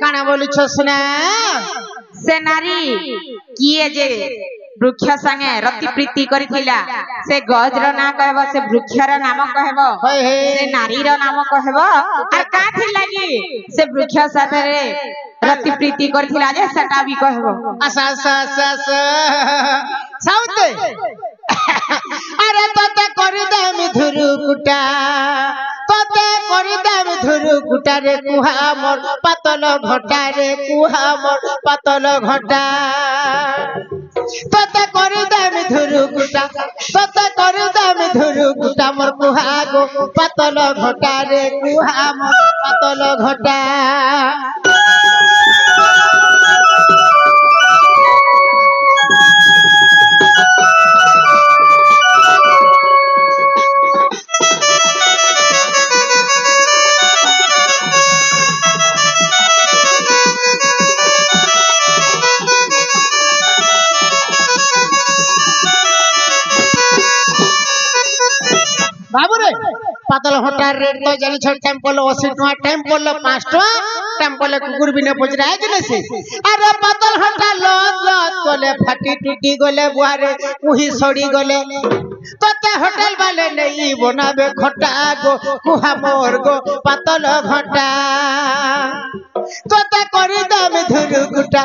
काना बोलुछ सुना से नारी किए जे वृक्ष संगे रति प्रीति करिथिला से गजर ना कहबो से वृक्षर नाम कहबो से नारीर नाम कहबो और काथि लागि से वृक्ष साथे रति प्रीति करिथिला जे सेटा भी कहबो आसा साउते अरे तोते करि देम धुरु कुटा तोते करि देम धुरु कुटा रे कुहा मोर पातल घटा रे कुहा मोर पातल घटा तोते करि देम धुरु कुटा तोते करि देम धुरु कुटा मोर कुहा गो पातल घटा रे कुहा मोर पातल घटा बाबूरे पातल हटा रेट तो जानी छ टेम्पल 80 टका टेम्पल 5 टका टेम्पल कुकुर बिने पचरा जने से अरे पातल हटा लत गले फाटी टूटी गले बुआरे उही सड़ी गले तते होटल वाले नहीं बनाबे खटा गो कुहा मोर गो पातल घटा तते करि दाम धुरु गुटा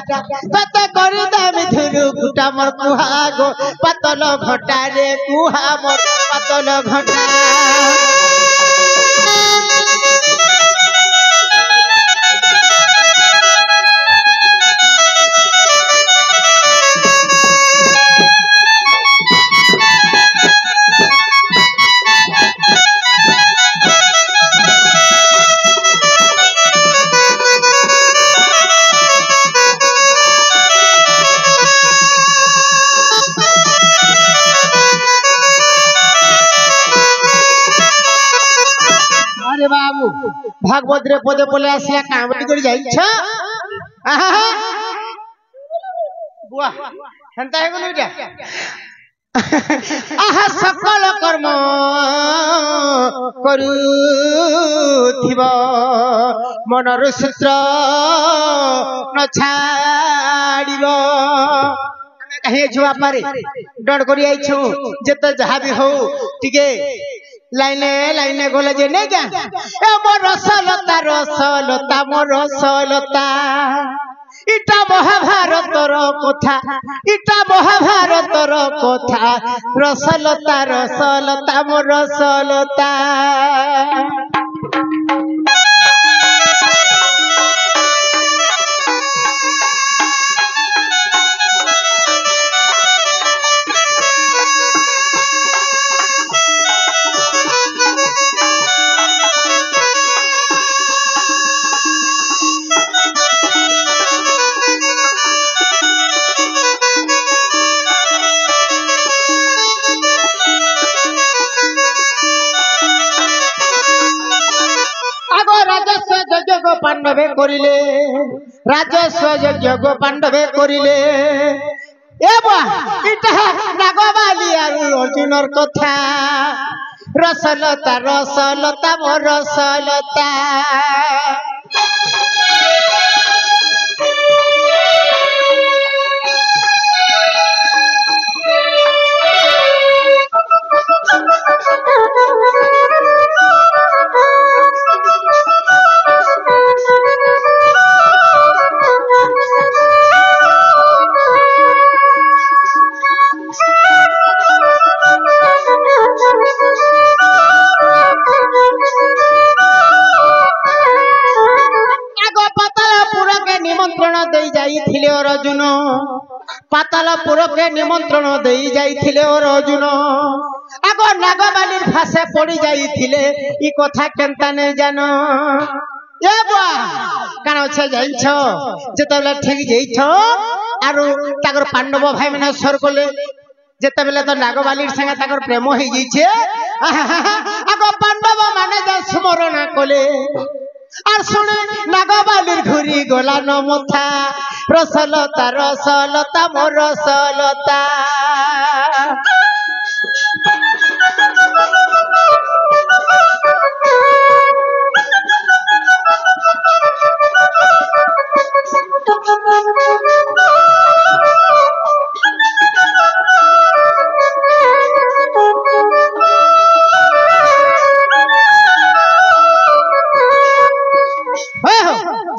तते करि दाम धुरु गुटा मोर कुहा गो पातल घटा रे कुहा मोर पातल घटा बाबू भागवत रे पदे पले आसिया कामटी कर जाइछ बुआ हंता हे गनु इटा आहा सकल कर्म करूथिब मनर सूत्र न छाड़िबो कहे जुआ पारे डर करी आइछु जेते जहा भी हो ठीके लाइने गले जे ने क्या ए मोर रसलता मोर रसलता इटा महाभारतर कथा इटा महाभारतर कथा रसलता मोर रसलता पांडवे करिले राजस्व यज्ञ पांडवे करिले एबा इटा नागबाली आरु अर्जुनर कथा रसलता मोर रसलता अर्जुन पातालपुर के निमंत्रण दे जाइथिले अर्जुन आगो नागबाली भाषा पड़ी जाइथिले ई कथा केनता ने जानो ए बुआ काना छे जाइछ जेतबेला ठीक जाइछ आरो ताकर पांडव भाई माने सर कोले जेतबेला तो नागबाली संगे ताकर प्रेम होई जाइछे आगो पांडव माने जा स्मरण कोले और सुने नागबाली घुरी गला न मथा रसलता मोर रसलता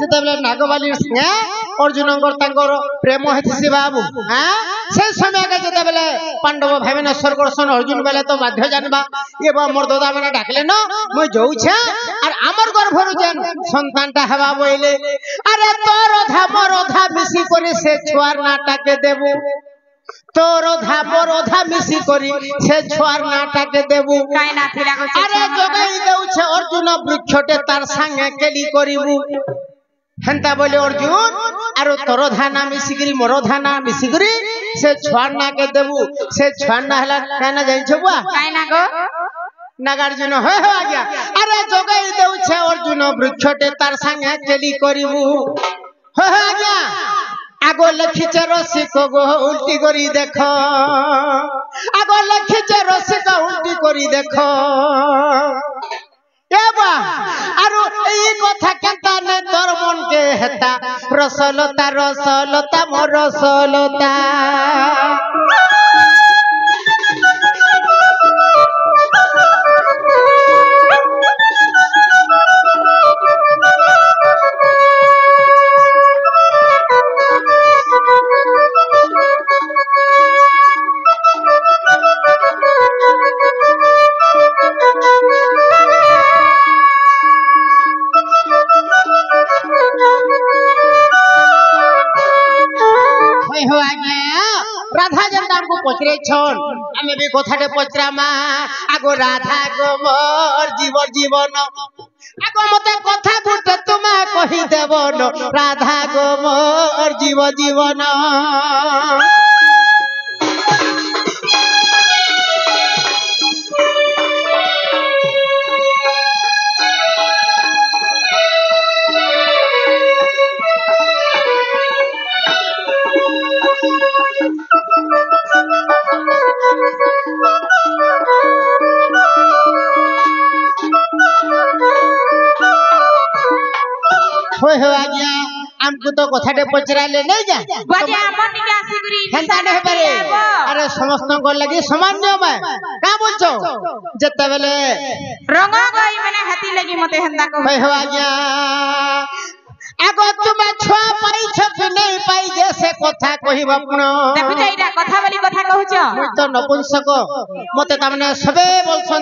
ସେତେବେଳେ ନାଗବାଲିର ସାଙ୍ଗେ ଅର୍ଜୁନଙ୍କର ପ୍ରେମ ହେଇଛି ବାବୁ ସେ ସମୟକେ ଯେତେବେଳେ ପାଣ୍ଡବ ଭାଇମାନେ ସ୍ୱର୍ଗର୍ଷଣ ଅର୍ଜୁନ ବେଲେ ତ ବାଧ୍ୟ ଜାଣିବା ଏ ମୋର ଦାଦା ମାନେ ଡାକିଲେ ন ମୁଇଁ ଯାଉଛେ আর আমার গর্ভর যেন সন্তানটা হবা বইলে আরে তোর অধা মোর অধা মিশি করে সে ছুয়ার নাটাকে দেব তোর অধা মোর অধা মিশি করে সে ছুয়ার নাটাকে দেব আরে জগাই দেউছে অর্জুন বৃক্ষটে তার সঙ্গে কেলি করিবু হেন্তা বলে অর্জুন আর তোর ধানা মিশিকি মোর ধানা মিশিকি সে ছুয়ার নাকে দেবু সে ছুয়ার না হলা কেন যাইছ বুয়া নাগার্জুন হয়ে আজ্ঞা আরে জগাই দেউছে অর্জুন বৃক্ষটে তার সঙ্গে কেলি করিবু আজ্ঞা আগ লেখিছে রসিক গো উল্টি করি দেখ আগ লেখিছে রসিক উল্টি করি দেখ আর এই কথা কেতা নে তোর মনকে হেতা রসলতা রসলতা মোর রসলতা রাধা যেটা আমাকে পচরাইছন আমি বি কথাটে পচরামা আগো রাধা গো মোর জীবন আগো মতে কথা গুটে তোমা কহি দেবন রাধা গো মোর জীবন আজ্ঞা আমকু তো কথাটে পচরাইলে নেই যা আরে সমস্ত লাগি সমান নিয়ম কা বলছো যেতেবেলে রঙ গই মানে হাতি লাগি মতে হেন্দা কহ আজ্ঞা আগো তুমি ছুয়া পাইছ কি নেই পাই যে সে কথা কহিব পুন দেখুছ এইটা কথা বলি কথা কহুছ মুই তো নপুংসক মতে তামনে সবে বলছন